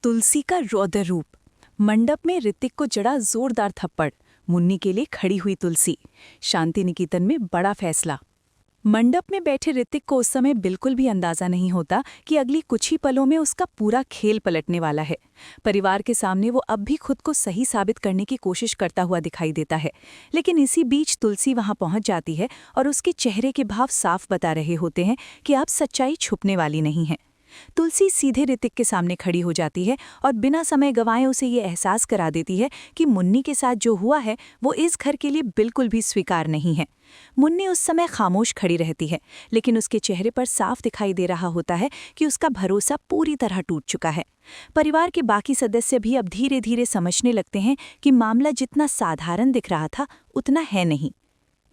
तुलसी का रौद्र रूप। मंडप में ऋतिक को जड़ा जोरदार थप्पड़। मुन्नी के लिए खड़ी हुई तुलसी। शांति निकेतन में बड़ा फैसला। मंडप में बैठे ऋतिक को उस समय बिल्कुल भी अंदाजा नहीं होता कि अगली कुछ ही पलों में उसका पूरा खेल पलटने वाला है। परिवार के सामने वो अब भी खुद को सही साबित करने की कोशिश करता हुआ दिखाई देता है, लेकिन इसी बीच तुलसी वहां पहुंच जाती है और उसके चेहरे के भाव साफ बता रहे होते हैं कि अब सच्चाई छुपने वाली नहीं है। तुलसी सीधे ऋतिक के सामने खड़ी हो जाती है और बिना समय गंवाए उसे ये एहसास करा देती है कि मुन्नी के साथ जो हुआ है वो इस घर के लिए बिल्कुल भी स्वीकार नहीं है। मुन्नी उस समय खामोश खड़ी रहती है, लेकिन उसके चेहरे पर साफ दिखाई दे रहा होता है कि उसका भरोसा पूरी तरह टूट चुका है। परिवार के बाकी सदस्य भी अब धीरे धीरे समझने लगते हैं कि मामला जितना साधारण दिख रहा था उतना है नहीं।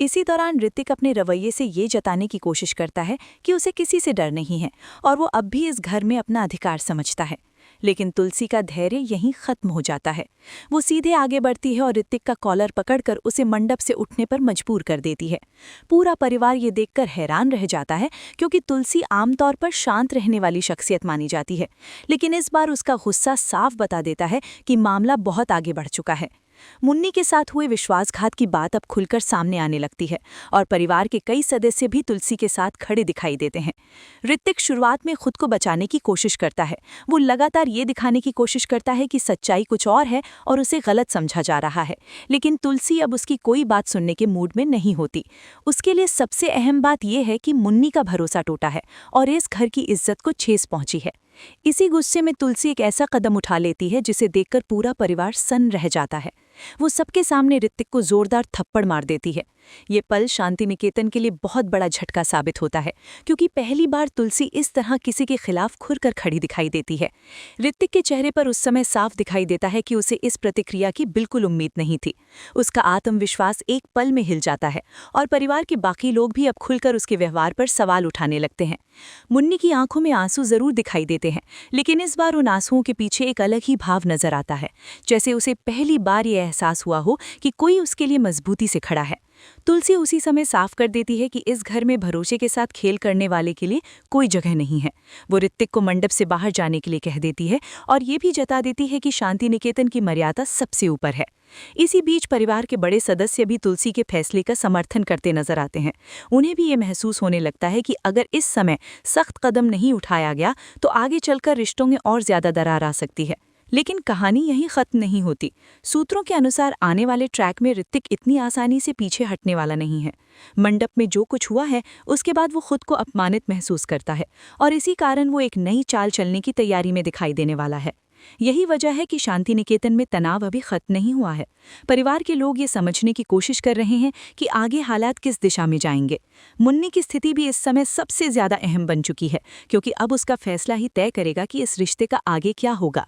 इसी दौरान ऋतिक अपने रवैये से ये जताने की कोशिश करता है कि उसे किसी से डर नहीं है और वो अब भी इस घर में अपना अधिकार समझता है। लेकिन तुलसी का धैर्य यहीं खत्म हो जाता है। वो सीधे आगे बढ़ती है और ऋतिक का कॉलर पकड़कर उसे मंडप से उठने पर मजबूर कर देती है। पूरा परिवार ये देखकर हैरान रह जाता है, क्योंकि तुलसी आमतौर पर शांत रहने वाली शख्सियत मानी जाती है, लेकिन इस बार उसका गुस्सा साफ बता देता है कि मामला बहुत आगे बढ़ चुका है। मुन्नी के साथ हुए विश्वासघात की बात अब खुलकर सामने आने लगती है और परिवार के कई सदस्य भी तुलसी के साथ खड़े दिखाई देते हैं। ऋतिक शुरुआत में खुद को बचाने की कोशिश करता है। वो लगातार ये दिखाने की कोशिश करता है कि सच्चाई कुछ और है और उसे गलत समझा जा रहा है, लेकिन तुलसी अब उसकी कोई बात सुनने के मूड में नहीं होती। उसके लिए सबसे अहम बात यह है कि मुन्नी का भरोसा टूटा है और इस घर की इज्जत को ठेस पहुंची है। इसी गुस्से में तुलसी एक ऐसा कदम उठा लेती है जिसे देखकर पूरा परिवार सन्न रह जाता है। वो सबके सामने ऋतिक को जोरदार थप्पड़ मार देती है। ये पल शांति निकेतन के लिए बहुत बड़ा झटका साबित होता है, क्योंकि पहली बार तुलसी इस तरह किसी के खिलाफ खुलकर खड़ी दिखाई देती है। ऋतिक के चेहरे पर उस समय साफ दिखाई देता है कि उसे इस प्रतिक्रिया की बिल्कुल उम्मीद नहीं थी। उसका आत्मविश्वास एक पल में हिल जाता है और परिवार के बाकी लोग भी अब खुलकर उसके व्यवहार पर सवाल उठाने लगते हैं। मुन्नी की आंखों में आंसू जरूर दिखाई देते हैं, लेकिन इस बार उन आंसुओं के पीछे एक अलग ही भाव नजर आता है, जैसे उसे पहली बार ये एहसास हुआ हो कि कोई उसके लिए मजबूती से खड़ा है। तुलसी उसी समय साफ कर देती है कि इस घर में भरोसे के साथ खेल करने वाले के लिए कोई जगह नहीं है। वो ऋतिक को मंडप से बाहर जाने के लिए कह देती है और ये भी जता देती है कि शांति निकेतन की मर्यादा सबसे ऊपर है। इसी बीच परिवार के बड़े सदस्य भी तुलसी के फैसले का समर्थन करते नजर आते हैं। उन्हें भी ये महसूस होने लगता है कि अगर इस समय सख्त कदम नहीं उठाया गया तो आगे चलकर रिश्तों में और ज्यादा दरार आ सकती है। लेकिन कहानी यहीं खत्म नहीं होती। सूत्रों के अनुसार आने वाले ट्रैक में ऋतिक इतनी आसानी से पीछे हटने वाला नहीं है। मंडप में जो कुछ हुआ है उसके बाद वो खुद को अपमानित महसूस करता है और इसी कारण वो एक नई चाल चलने की तैयारी में दिखाई देने वाला है। यही वजह है कि शांति निकेतन में तनाव अभी खत्म नहीं हुआ है। परिवार के लोग ये समझने की कोशिश कर रहे हैं कि आगे हालात किस दिशा में जाएंगे। मुन्नी की स्थिति भी इस समय सबसे ज्यादा अहम बन चुकी है, क्योंकि अब उसका फैसला ही तय करेगा कि इस रिश्ते का आगे क्या होगा।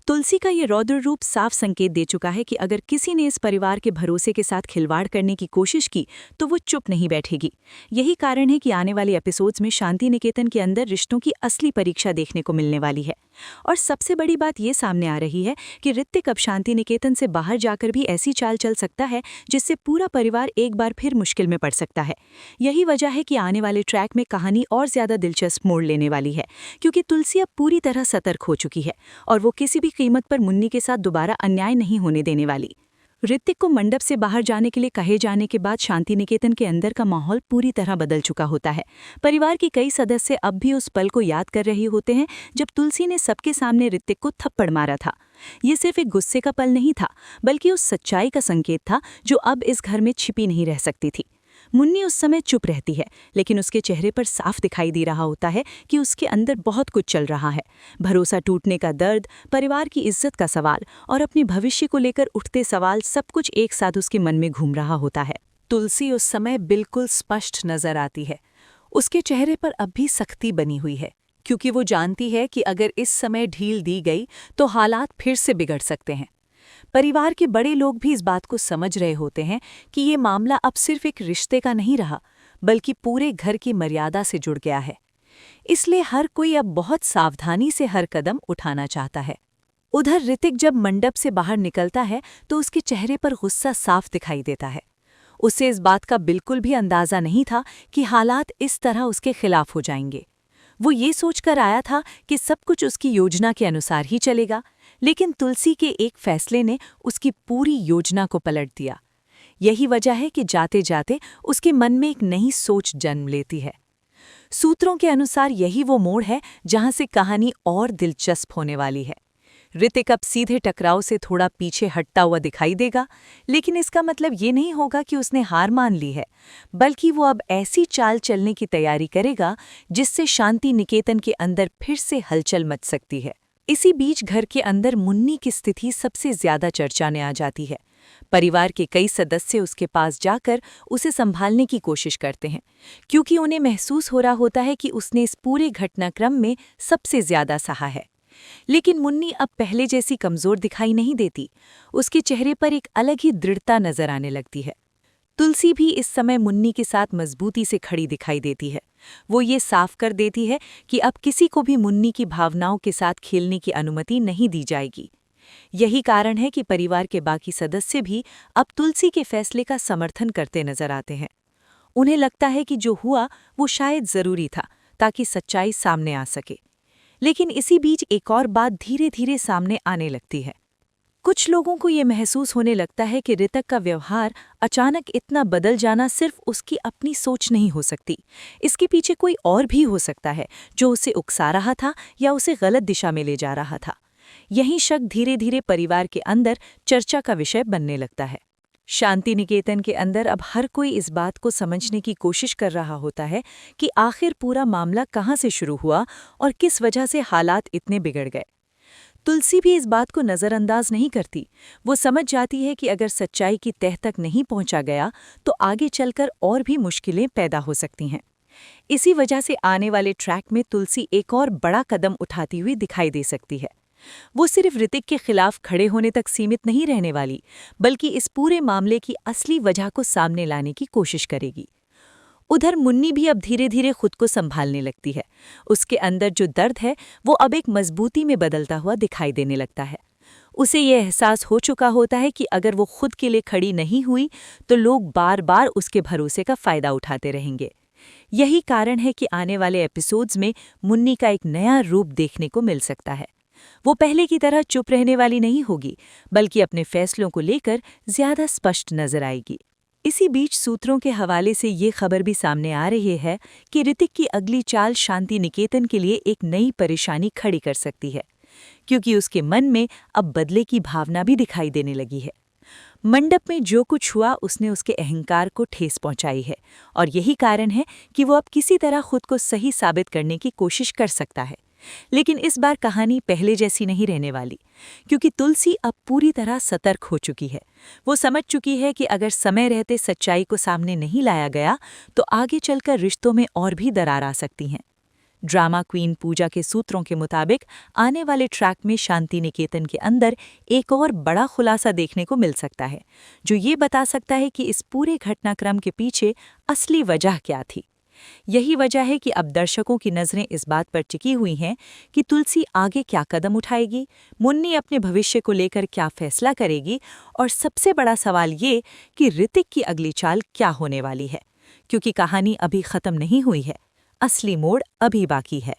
तुलसी का ये रौद्र रूप साफ संकेत दे चुका है कि अगर किसी ने इस परिवार के भरोसे के साथ खिलवाड़ करने की कोशिश की तो वो चुप नहीं बैठेगी। यही कारण है कि आने वाले एपिसोड्स में शांति निकेतन के अंदर रिश्तों की असली परीक्षा देखने को मिलने वाली है। और सबसे बड़ी बात ये सामने आ रही है कि ऋतिक अब शांति निकेतन से बाहर जाकर भी ऐसी चाल चल सकता है जिससे पूरा परिवार एक बार फिर मुश्किल में पड़ सकता है। यही वजह है कि आने वाले ट्रैक में कहानी और ज्यादा दिलचस्प मोड़ लेने वाली है, क्योंकि तुलसी अब पूरी तरह सतर्क हो चुकी है और वो किसी भी कीमत पर मुन्नी के साथ दोबारा अन्याय नहीं होने देने वाली। ऋतिक को मंडप से बाहर जाने के लिए कहे जाने के बाद शांति निकेतन के अंदर का माहौल पूरी तरह बदल चुका होता है। परिवार के कई सदस्य अब भी उस पल को याद कर रहे होते हैं जब तुलसी ने सबके सामने ऋतिक को थप्पड़ मारा था। ये सिर्फ एक गुस्से का पल नहीं था, बल्कि उस सच्चाई का संकेत था जो अब इस घर में छिपी नहीं रह सकती थी। मुन्नी उस समय चुप रहती है, लेकिन उसके चेहरे पर साफ दिखाई दे रहा होता है कि उसके अंदर बहुत कुछ चल रहा है। भरोसा टूटने का दर्द, परिवार की इज्जत का सवाल और अपने भविष्य को लेकर उठते सवाल, सब कुछ एक साथ उसके मन में घूम रहा होता है। तुलसी उस समय बिल्कुल स्पष्ट नजर आती है। उसके चेहरे पर अब भी सख्ती बनी हुई है, क्योंकि वो जानती है कि अगर इस समय ढील दी गई तो हालात फिर से बिगड़ सकते हैं। परिवार के बड़े लोग भी इस बात को समझ रहे होते हैं कि ये मामला अब सिर्फ एक रिश्ते का नहीं रहा, बल्कि पूरे घर की मर्यादा से जुड़ गया है। इसलिए हर कोई अब बहुत सावधानी से हर कदम उठाना चाहता है। उधर ऋतिक जब मंडप से बाहर निकलता है तो उसके चेहरे पर गुस्सा साफ दिखाई देता है। उसे इस बात का बिल्कुल भी अंदाजा नहीं था कि हालात इस तरह उसके खिलाफ हो जाएंगे। वो ये सोचकर आया था कि सब कुछ उसकी योजना के अनुसार ही चलेगा, लेकिन तुलसी के एक फैसले ने उसकी पूरी योजना को पलट दिया। यही वजह है कि जाते जाते उसके मन में एक नई सोच जन्म लेती है। सूत्रों के अनुसार यही वो मोड़ है जहां से कहानी और दिलचस्प होने वाली है। ऋतिक अब सीधे टकराव से थोड़ा पीछे हटता हुआ दिखाई देगा, लेकिन इसका मतलब ये नहीं होगा कि उसने हार मान ली है, बल्कि वो अब ऐसी चाल चलने की तैयारी करेगा जिससे शांति निकेतन के अंदर फिर से हलचल मच सकती है। इसी बीच घर के अंदर मुन्नी की स्थिति सबसे ज्यादा चर्चा में आ जाती है। परिवार के कई सदस्य उसके पास जाकर उसे संभालने की कोशिश करते हैं, क्योंकि उन्हें महसूस हो रहा होता है कि उसने इस पूरे घटनाक्रम में सबसे ज्यादा सहा है। लेकिन मुन्नी अब पहले जैसी कमजोर दिखाई नहीं देती। उसके चेहरे पर एक अलग ही दृढ़ता नजर आने लगती है। तुलसी भी इस समय मुन्नी के साथ मजबूती से खड़ी दिखाई देती है। वो ये साफ कर देती है कि अब किसी को भी मुन्नी की भावनाओं के साथ खेलने की अनुमति नहीं दी जाएगी। यही कारण है कि परिवार के बाकी सदस्य भी अब तुलसी के फैसले का समर्थन करते नजर आते हैं। उन्हें लगता है कि जो हुआ वो शायद जरूरी था, ताकि सच्चाई सामने आ सके। लेकिन इसी बीच एक और बात धीरे धीरे सामने आने लगती है। कुछ लोगों को ये महसूस होने लगता है कि ऋतिक का व्यवहार अचानक इतना बदल जाना सिर्फ उसकी अपनी सोच नहीं हो सकती। इसके पीछे कोई और भी हो सकता है जो उसे उकसा रहा था या उसे गलत दिशा में ले जा रहा था। यही शक धीरे धीरे परिवार के अंदर चर्चा का विषय बनने लगता है। शांति निकेतन के अंदर अब हर कोई इस बात को समझने की कोशिश कर रहा होता है कि आखिर पूरा मामला कहाँ से शुरू हुआ और किस वजह से हालात इतने बिगड़ गए। तुलसी भी इस बात को नज़रअंदाज नहीं करती। वो समझ जाती है कि अगर सच्चाई की तह तक नहीं पहुंचा गया तो आगे चलकर और भी मुश्किलें पैदा हो सकती हैं। इसी वजह से आने वाले ट्रैक में तुलसी एक और बड़ा कदम उठाती हुई दिखाई दे सकती है। वो सिर्फ ऋतिक के खिलाफ खड़े होने तक सीमित नहीं रहने वाली, बल्कि इस पूरे मामले की असली वजह को सामने लाने की कोशिश करेगी। उधर मुन्नी भी अब धीरे धीरे खुद को संभालने लगती है। उसके अंदर जो दर्द है वो अब एक मजबूती में बदलता हुआ दिखाई देने लगता है। उसे ये एहसास हो चुका होता है कि अगर वो खुद के लिए खड़ी नहीं हुई तो लोग बार बार उसके भरोसे का फायदा उठाते रहेंगे। यही कारण है कि आने वाले एपिसोड्स में मुन्नी का एक नया रूप देखने को मिल सकता है। वो पहले की तरह चुप रहने वाली नहीं होगी, बल्कि अपने फैसलों को लेकर ज्यादा स्पष्ट नजर आएगी। इसी बीच सूत्रों के हवाले से ये खबर भी सामने आ रही है कि ऋतिक की अगली चाल शांति निकेतन के लिए एक नई परेशानी खड़ी कर सकती है, क्योंकि उसके मन में अब बदले की भावना भी दिखाई देने लगी है। मंडप में जो कुछ हुआ उसने उसके अहंकार को ठेस पहुंचाई है, और यही कारण है कि वो अब किसी तरह खुद को सही साबित करने की कोशिश कर सकता है। लेकिन इस बार कहानी पहले जैसी नहीं रहने वाली, क्योंकि तुलसी अब पूरी तरह सतर्क हो चुकी है। वो समझ चुकी है कि अगर समय रहते सच्चाई को सामने नहीं लाया गया तो आगे चलकर रिश्तों में और भी दरार आ सकती हैं। ड्रामा क्वीन पूजा के सूत्रों के मुताबिक आने वाले ट्रैक में शांति निकेतन के अंदर एक और बड़ा खुलासा देखने को मिल सकता है, जो ये बता सकता है कि इस पूरे घटनाक्रम के पीछे असली वजह क्या थी। यही वजह है कि अब दर्शकों की नज़रें इस बात पर टिकी हुई हैं कि तुलसी आगे क्या कदम उठाएगी, मुन्नी अपने भविष्य को लेकर क्या फैसला करेगी, और सबसे बड़ा सवाल ये कि ऋतिक की अगली चाल क्या होने वाली है, क्योंकि कहानी अभी खत्म नहीं हुई है। असली मोड़ अभी बाकी है।